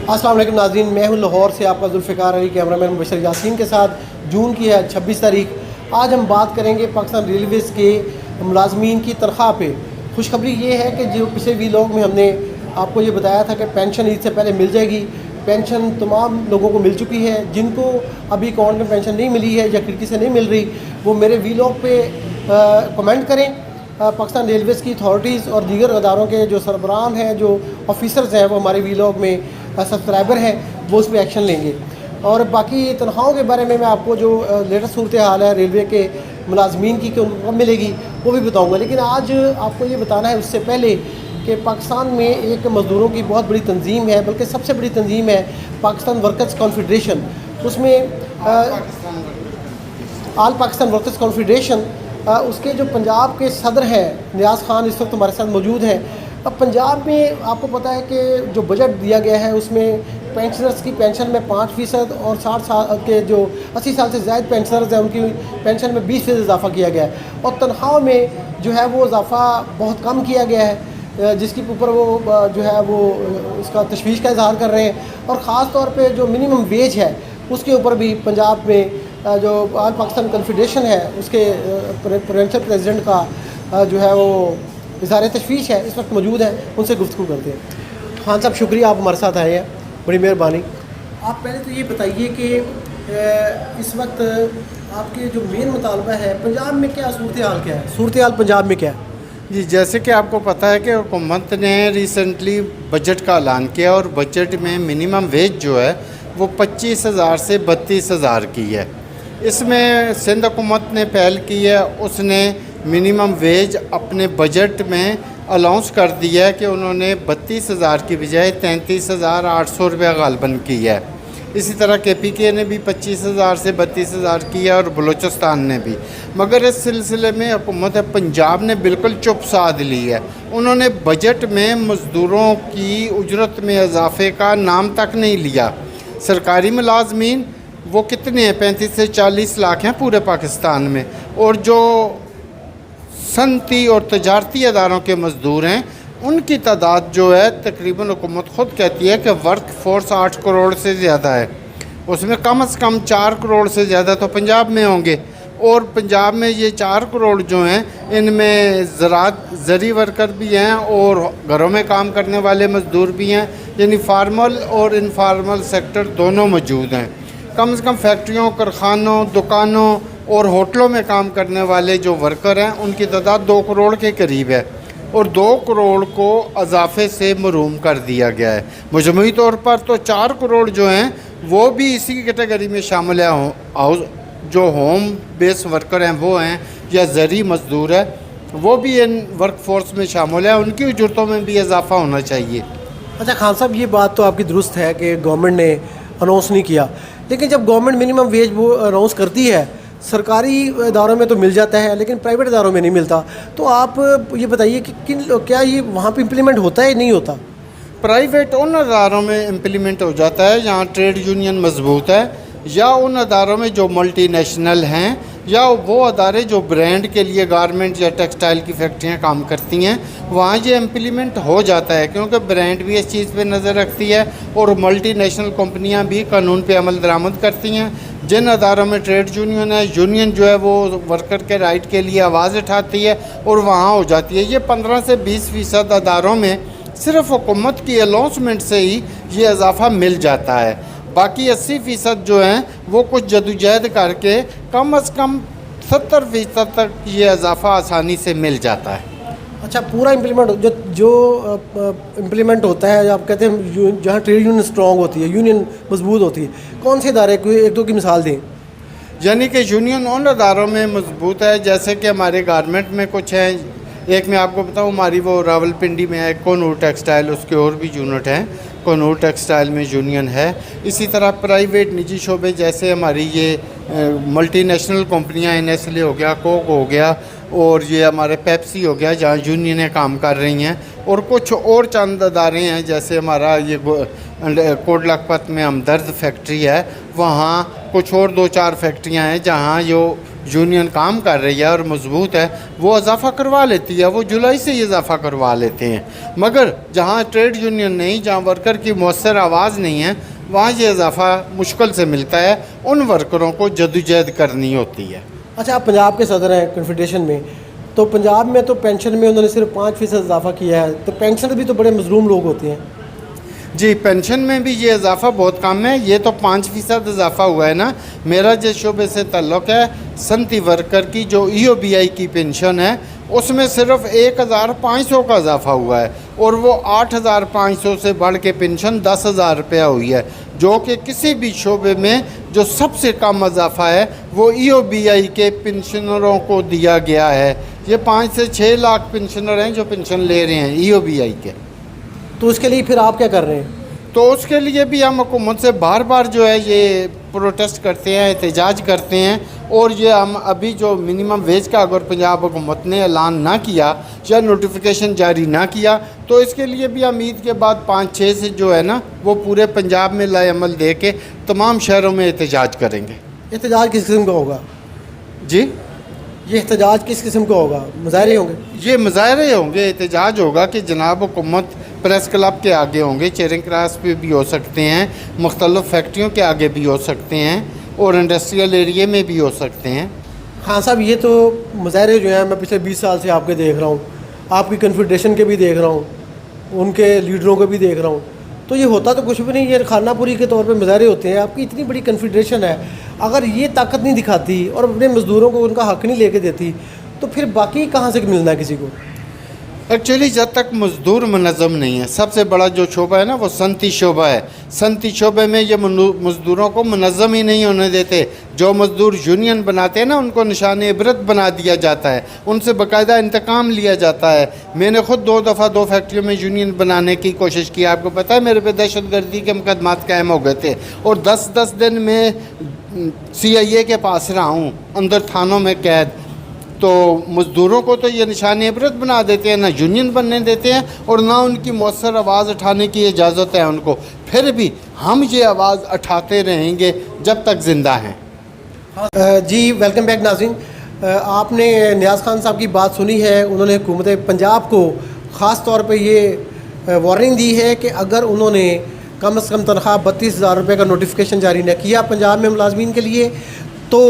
अस्सलाम वालेकुम नाज़रीन, मैं हूं लाहौर से आपका जुल्फ़िकार अली, कैमरामैन मुबशर यासीन के साथ। जून की है 26 तारीख। आज हम बात करेंगे पाकिस्तान रेलवेज़ के मुलाजमीन की तनख्वाह पे। खुशखबरी ये है कि जो पिछले वीलॉग में हमने आपको ये बताया था कि पेंशन ईद से पहले मिल जाएगी। पेंशन तमाम लोगों को मिल चुकी है। जिनको अभी अकाउंट में पेंशन नहीं मिली है या खिड़की से नहीं मिल रही, वो मेरे वीलॉग पे कमेंट करें। पाकिस्तान रेलवेज़ की अथॉरिटीज़ और दीगर अदारों के जो सरबराहान हैं, जो ऑफिसर्स हैं, वो हमारे वीलॉग में सब्सक्राइबर हैं, वो उस पर एक्शन लेंगे। और बाकी तनख्वाहों के बारे में मैं आपको जो लेटेस्ट सूरत हाल है रेलवे के मुलाजमीन की कब मिलेगी वो भी बताऊंगा। लेकिन आज आपको ये बताना है उससे पहले कि पाकिस्तान में एक मज़दूरों की बहुत बड़ी तंजीम है, बल्कि सबसे बड़ी तंजीम है पाकिस्तान वर्कर्स कॉन्फेडरेशन। उसमें आल पाकिस्तान वर्कर्स कॉन्फेडरेशन, उसके जो पंजाब के सदर हैं नियाज़ खान इस वक्त हमारे साथ मौजूद हैं। अब पंजाब में आपको पता है कि जो बजट दिया गया है उसमें पेंशनर्स की पेंशन में 5% और 60 साल के जो 80 साल से ज़ायद पेंशनर्स हैं उनकी पेंशन में 20% इजाफ़ा किया गया है। और तनख्वाह में जो है वो इजाफ़ा बहुत कम किया गया है, जिसके ऊपर वो जो है वो इसका तशवीश का इजहार कर रहे हैं। और ख़ास तौर पे जो मिनिमम वेज है उसके ऊपर भी पंजाब में जो आल पाकिस्तान कॉन्फेडरेशन है उसके प्रोविंशियल प्रेसिडेंट का जो है वो इज़हार तशवीश है, इस वक्त मौजूद है, उनसे गुफ्तगू करते हैं। खान साहब शुक्रिया, आप हमारे साथ आए हैं, बड़ी मेहरबानी। आप पहले तो ये बताइए कि इस वक्त आपके जो मेन मुतालबा है पंजाब में क्या सूरत हाल, क्या है सूरत हाल पंजाब में क्या है? जी, जैसे कि आपको पता है कि हुकूमत ने रिसेंटली बजट का ऐलान किया और बजट में मिनिमम वेज जो है वो 25,000 से 32,000 की है। इसमें सिंध हुकूमत ने पहल की है, उसने मिनिमम वेज अपने बजट में अलाउंस कर दिया है कि उन्होंने 32,000 की बजाय 33,800 रुपया गालबन की है। इसी तरह KPK ने भी 25,000 से 32,000 किया और बलूचिस्तान ने भी। मगर इस सिलसिले में हुकूमत पंजाब ने बिल्कुल चुप साध ली है। उन्होंने बजट में मज़दूरों की उजरत में इजाफे का नाम तक नहीं लिया। सरकारी मुलाजमीन वो कितने हैं, 35 से 40 लाख हैं पूरे पाकिस्तान में, और जो सनती और तजारती अदारों के मज़दूर हैं उनकी तादाद जो है तकरीबन हुकूमत ख़ुद कहती है कि वर्क फोर्स 8 करोड़ से ज़्यादा है। उसमें कम से कम 4 करोड़ से ज़्यादा तो पंजाब में होंगे। और पंजाब में ये 4 करोड़ जो हैं इनमें ज़री वर्कर भी हैं और घरों में काम करने वाले मज़दूर भी हैं, यानी फार्मल और इनफार्मल सेक्टर दोनों मौजूद हैं। कम से कम फैक्ट्रियों, कारखानों, दुकानों और होटलों में काम करने वाले जो वर्कर हैं उनकी तादाद 2 करोड़ के करीब है, और 2 करोड़ को इजाफे से महरूम कर दिया गया है। मजमूई तौर पर तो 4 करोड़ जो हैं वो भी इसी कैटेगरी में शामिल है। जो होम बेस वर्कर हैं वो हैं, या ज़री मज़दूर है वो भी इन वर्क फोर्स में शामिल है, उनकी उजरतों में भी इजाफा होना चाहिए। अच्छा खान साहब, ये बात तो आपकी दुरुस्त है कि गवर्नमेंट ने अनाउंस नहीं किया, लेकिन जब गवर्नमेंट मिनिमम वेज वो अनाउंस करती है सरकारी इदारों में तो मिल जाता है लेकिन प्राइवेट इदारों में नहीं मिलता, तो आप ये बताइए कि क्या ये वहाँ पे इम्प्लीमेंट होता है नहीं होता? प्राइवेट उन अदारोों में इम्प्लीमेंट हो जाता है जहाँ ट्रेड यूनियन मजबूत है, या उन अदारों में जो मल्टी नेशनल हैं, या वो अदारे जो ब्रांड के लिए गारमेंट या टेक्सटाइल की फैक्ट्रियाँ काम करती हैं, वहाँ ये इम्प्लीमेंट हो जाता है, क्योंकि ब्रांड भी इस चीज़ पे नज़र रखती है और मल्टी नेशनल कंपनियाँ भी कानून पे अमल दरामद करती हैं। जिन अदारों में ट्रेड यूनियन है, यूनियन जो है वो वर्कर के राइट के लिए आवाज़ उठाती है और वहाँ हो जाती है। ये 15 से 20% अदारों में सिर्फ हुकूमत की अनाउंसमेंट से ही ये इजाफा मिल जाता है। बाकी 80% जो हैं वो कुछ जदोजहद करके कम से कम 70% तक ये इजाफा आसानी से मिल जाता है। अच्छा, पूरा इम्प्लीमेंट जो इम्प्लीमेंट होता है, आप कहते हैं जहाँ ट्रेड यूनियन स्ट्रॉन्ग होती है, यूनियन मजबूत होती है, कौन से इदारे, कोई एक दो की मिसाल दें? यानी कि यूनियन उन अदारों में मजबूत है जैसे कि हमारे गारमेंट में कुछ हैं। एक मैं आपको बताऊँ, हमारी वो रावलपिंडी में है कोनूर टेक्सटाइल, उसके और भी यूनिट हैं, कोनूर टेक्सटाइल में यूनियन है। इसी तरह प्राइवेट निजी शोबे जैसे हमारी ये मल्टी नेशनल कंपनियाँ, नेस्ले हो गया, कोक हो गया, और ये हमारे पेप्सी हो गया, जहाँ यूनियनें काम कर रही हैं। और कुछ और चंद अदारे हैं जैसे हमारा ये कोट लखपत में हमदर्द फैक्ट्री है, वहाँ कुछ और 2-4 फैक्ट्रियाँ हैं जहाँ जो یونین کام کر رہی ہے اور مضبوط ہے وہ اضافہ کروا لیتی ہے, وہ جولائی سے ہی اضافہ کروا لیتے ہیں. مگر جہاں ٹریڈ یونین نہیں, جہاں ورکر کی مؤثر آواز نہیں ہے, وہاں یہ اضافہ مشکل سے ملتا ہے. ان ورکروں کو جدوجہد کرنی ہوتی ہے. اچھا, آپ پنجاب کے صدر ہیں کنفیڈریشن میں, تو پنجاب میں تو پینشن میں انہوں نے صرف 5% اضافہ کیا ہے, تو پینشن بھی تو بڑے مظلوم لوگ ہوتے ہیں. جی, پینشن میں بھی یہ اضافہ بہت کم ہے. یہ تو 5% اضافہ ہوا ہے نا. میرا جس شعبے سے تعلق ہے, صنعتی ورکر کی جو EOBI کی پینشن ہے اس میں صرف 1500 کا اضافہ ہوا ہے, اور وہ 8500 سے بڑھ کے پینشن 10,000 روپیہ ہوئی ہے, جو کہ کسی بھی شعبے میں جو سب سے کم اضافہ ہے وہ EOBI کے پینشنروں کو دیا گیا ہے. یہ 5 سے 6 لاکھ پینشنر ہیں جو پینشن لے رہے ہیں EOBI کے. تو اس کے لیے پھر آپ کیا کر رہے ہیں؟ تو اس کے لیے بھی ہم حکومت سے بار بار جو ہے یہ پروٹیسٹ کرتے ہیں, احتجاج کرتے ہیں. اور یہ ہم ابھی جو منیمم ویج کا اگر پنجاب حکومت نے اعلان نہ کیا یا نوٹیفیکیشن جاری نہ کیا, تو اس کے لیے بھی ہم عید کے بعد 5-6 سے جو ہے نا وہ پورے پنجاب میں لائے عمل دے کے تمام شہروں میں احتجاج کریں گے. احتجاج کس قسم کا ہوگا؟ جی, یہ احتجاج کس قسم کا ہوگا؟ مظاہرے ہوں گے؟ یہ مظاہرے ہوں گے, احتجاج ہوگا کہ جناب حکومت پریس کلب کے آگے ہوں گے, چیرنگ کراس پہ بھی ہو سکتے ہیں, مختلف فیکٹریوں کے آگے بھی ہو سکتے ہیں, اور انڈسٹریل ایریے میں بھی ہو سکتے ہیں. ہاں صاحب, یہ تو مظاہرے جو ہیں میں پچھلے 20 سال سے آپ کے دیکھ رہا ہوں, آپ کی کنفیڈریشن کے بھی دیکھ رہا ہوں, ان کے لیڈروں کو بھی دیکھ رہا ہوں. تو یہ ہوتا تو کچھ بھی نہیں, یہ خانہ پوری کے طور پہ مظاہرے ہوتے ہیں. آپ کی اتنی بڑی کنفیڈریشن ہے, اگر یہ طاقت نہیں دکھاتی اور اپنے مزدوروں کو ان کا حق نہیں لے کے دیتی, تو پھر باقی کہاں سے ملنا ہے کسی کو؟ ایکچولی جب تک مزدور منظم نہیں ہے, سب سے بڑا جو شعبہ ہے نا وہ صنعتی شعبہ ہے. صنعتی شعبے میں یہ مزدوروں کو منظم ہی نہیں ہونے دیتے. جو مزدور یونین بناتے ہیں نا ان کو نشان عبرت بنا دیا جاتا ہے, ان سے باقاعدہ انتقام لیا جاتا ہے. میں نے خود 2 دفعہ 2 فیکٹریوں میں یونین بنانے کی کوشش کی. آپ کو پتہ ہے میرے پہ دہشت گردی کے مقدمات قائم ہو گئے تھے, اور 10 دن میں CIA کے پاس رہا ہوں, اندر تھانوں میں قید. تو مزدوروں کو تو یہ نشان عبرت بنا دیتے ہیں, نہ یونین بننے دیتے ہیں اور نہ ان کی مؤثر آواز اٹھانے کی اجازت ہے ان کو. پھر بھی ہم یہ آواز اٹھاتے رہیں گے جب تک زندہ ہیں. جی ویلکم بیک ناظرین. آپ نے نیاز خان صاحب کی بات سنی ہے. انہوں نے حکومت پنجاب کو خاص طور پہ یہ وارننگ دی ہے کہ اگر انہوں نے کم از کم تنخواہ 32,000 روپے کا نوٹیفیکیشن جاری نہ کیا پنجاب میں ملازمین کے لیے, تو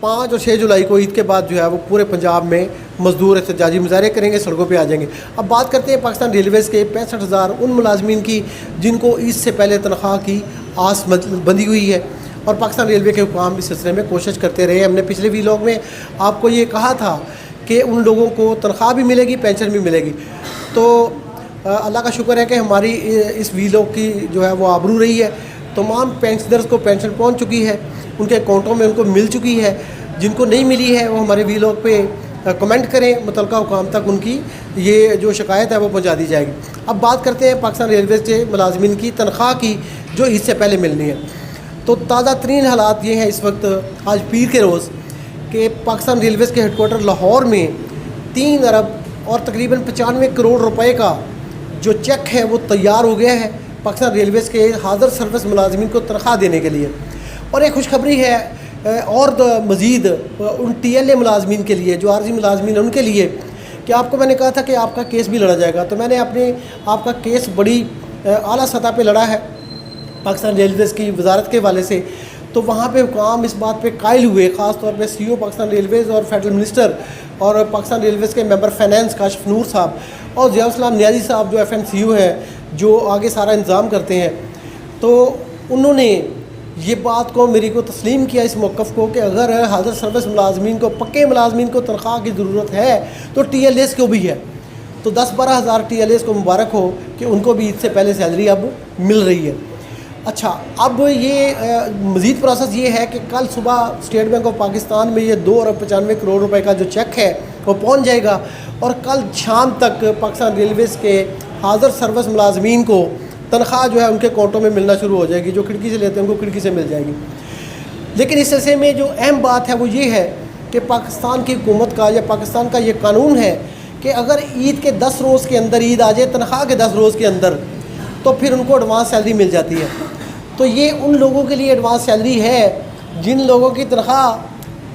5 اور 6 جولائی کو عید کے بعد جو ہے وہ پورے پنجاب میں مزدور احتجاجی مظاہرے کریں گے, سڑکوں پہ آ جائیں گے. اب بات کرتے ہیں پاکستان ریلویز کے 65,000 ان ملازمین کی جن کو عید سے پہلے تنخواہ کی آس بندھی ہوئی ہے, اور پاکستان ریلوے کے حکام اس سلسلے میں کوشش کرتے رہے. ہم نے پچھلے ویلاگ میں آپ کو یہ کہا تھا کہ ان لوگوں کو تنخواہ بھی ملے گی, پینشن بھی ملے گی. تو اللہ کا شکر ہے کہ ہماری اس ویلاگ کی جو ہے وہ آبرو رہی ہے. تمام پینشنرز کو پینشن پہنچ چکی ہے, ان کے اکاؤنٹوں میں ان کو مل چکی ہے. جن کو نہیں ملی ہے وہ ہمارے ویلاگ پہ کمنٹ کریں, متعلقہ حکام تک ان کی یہ جو شکایت ہے وہ پہنچا دی جائے گی. اب بات کرتے ہیں پاکستان ریلویز کے ملازمین کی تنخواہ کی جو اس سے پہلے ملنی ہے. تو تازہ ترین حالات یہ ہیں اس وقت آج پیر کے روز کہ پاکستان ریلویز کے ہیڈ کوارٹر لاہور میں 3 ارب اور تقریباً 95 کروڑ روپے کا جو چیک ہے وہ تیار ہو گیا ہے پاکستان ریلویز کے حاضر سروس ملازمین کو تنخواہ دینے کے لیے. اور ایک خوشخبری ہے اور مزید ان TLA ملازمین کے لیے جو عارضی ملازمین ہیں ان کے لیے, کہ آپ کو میں نے کہا تھا کہ آپ کا کیس بھی لڑا جائے گا. تو میں نے آپ کا کیس بڑی اعلیٰ سطح پہ لڑا ہے پاکستان ریلویز کی وزارت کے حوالے سے. تو وہاں پہ حکام اس بات پہ قائل ہوئے, خاص طور پہ CEO پاکستان ریلویز اور فیڈرل منسٹر اور پاکستان ریلویز کے ممبر فائنانس کاشف نور صاحب اور ضیاء الاسلام نیازی صاحب جو FNCO ہیں جو آگے سارا انتظام کرتے ہیں. تو انہوں نے یہ بات کو میری کو تسلیم کیا اس موقف کو کہ اگر حاضر سروس ملازمین کو, پکے ملازمین کو تنخواہ کی ضرورت ہے تو TLAs کو بھی ہے. تو 10-12 ہزار TLAs کو مبارک ہو کہ ان کو بھی عید سے پہلے سیلری اب مل رہی ہے. اچھا, اب یہ مزید پروسیس یہ ہے کہ کل صبح اسٹیٹ بینک آف پاکستان میں یہ 2 ارب 95 کروڑ روپے کا جو چیک ہے وہ پہنچ جائے گا, اور کل شام تک پاکستان ریلویز کے حاضر سروس ملازمین کو تنخواہ جو ہے ان کے اکاؤنٹوں میں ملنا شروع ہو جائے گی. جو کھڑکی سے لیتے ہیں ان کو کھڑکی سے مل جائے گی. لیکن اس سلسلے میں جو اہم بات ہے وہ یہ ہے کہ پاکستان کی حکومت کا یا پاکستان کا یہ قانون ہے کہ اگر عید کے 10 روز کے اندر عید آ جائے, تنخواہ کے 10 روز کے اندر, تو پھر ان کو ایڈوانس سیلری مل جاتی ہے. تو یہ ان لوگوں کے لیے ایڈوانس سیلری ہے جن لوگوں کی تنخواہ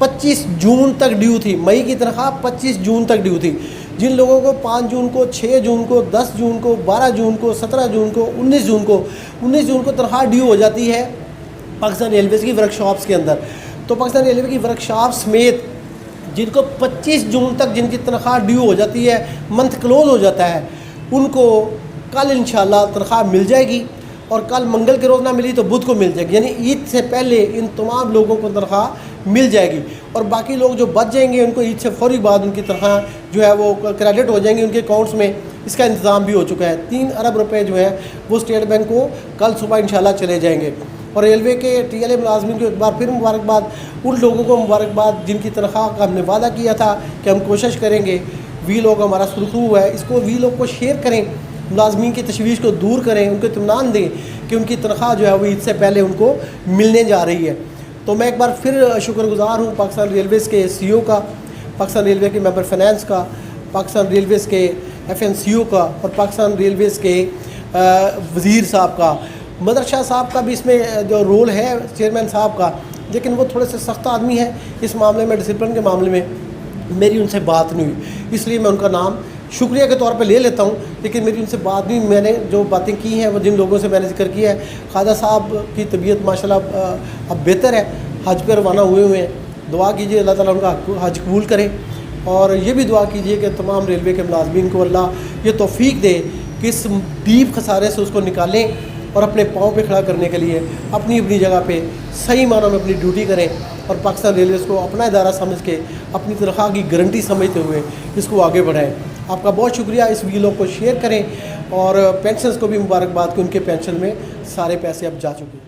25 जून तक ड्यू थी, मई की तनख्वाह 25 जून तक ड्यू थी। जिन लोगों को 5 जून को, 6 जून को, 10 जून को, 12 जून को, 17 जून को, 19 जून को तनख्वाह ड्यू हो जाती है पाकिस्तान रेलवेज़ की वर्कशॉप्स के अंदर, तो पाकिस्तान रेलवे की वर्कशॉप समेत जिनको 25 जून तक जिनकी तनख्वाह ड्यू हो जाती है, मंथ क्लोज हो जाता है, उनको कल इंशाल्लाह तनख्वाह मिल जाएगी। और कल मंगल के रोज़ ना मिली तो बुध को मिल जाएगी, यानी ईद से पहले इन तमाम लोगों को तनख्वाह मिल जाएगी। और बाकी लोग जो बच जाएंगे उनको ईद से फौरी बाद उनकी तनख्वाह जो है वो क्रेडिट हो जाएंगी उनके अकाउंट्स में। इसका इंतज़ाम भी हो चुका है। 3 अरब रुपए जो है वो स्टेट बैंक को कल सुबह इंशाल्लाह चले जाएंगे। और रेलवे के TLA मुलाजमीन को एक बार फिर मुबारकबाद, उन लोगों को मुबारकबाद जिनकी तनख्वाह का हमने वादा किया था कि हम कोशिश करेंगे। वी लोग हमारा सुरखरू है, इसको वी लोग को शेयर करें, मुलाजमीन की तशवीश को दूर करें, उनको इत्मीनान दें कि उनकी तनख्वाह जो है वो ईद से पहले उनको मिलने जा रही है। तो मैं एक बार फिर शुक्रगुज़ार हूँ पाकिस्तान रेलवेज़ के CEO का, पाकिस्तान रेलवे के मेंबर फाइनेंस का, पाकिस्तान रेलवेज़ के FNCO का और पाकिस्तान रेलवेज़ के वज़ीर साहब का। मदर शाह साहब का भी इसमें जो रोल है चेयरमैन साहब का, लेकिन वो थोड़े से सख्त आदमी है इस मामले में, डिसिप्लिन के मामले में मेरी उनसे बात नहीं हुई, इसलिए मैं उनका नाम शुक्रिया के तौर पे ले लेता हूँ, लेकिन मेरी उनसे बात नहीं। मैंने जो बातें की हैं वो जिन लोगों से मैंने जिक्र किया है, ख्वाजा साहब की तबीयत माशाल्लाह अब बेहतर है, हज पर रवाना हुए हैं। दुआ कीजिए अल्लाह ताला उनका हज कबूल करे, और ये भी दुआ कीजिए कि तमाम रेलवे के मुलाजमीन को अल्लाह ये तौफीक दे कि इस डीप खसारे से उसको निकालें और अपने पाँव पे खड़ा करने के लिए अपनी अपनी जगह पे सही मानों में अपनी ड्यूटी करें, और पाकिस्तान रेलवेज़ को अपना इदारा समझ के अपनी तनख्वाह की गारंटी समझते हुए इसको आगे बढ़ाएं। आपका बहुत शुक्रिया। इस वीडियो को शेयर करें, और पेंशनर्स को भी मुबारकबाद कि उनके पेंशन में सारे पैसे अब जा चुके हैं।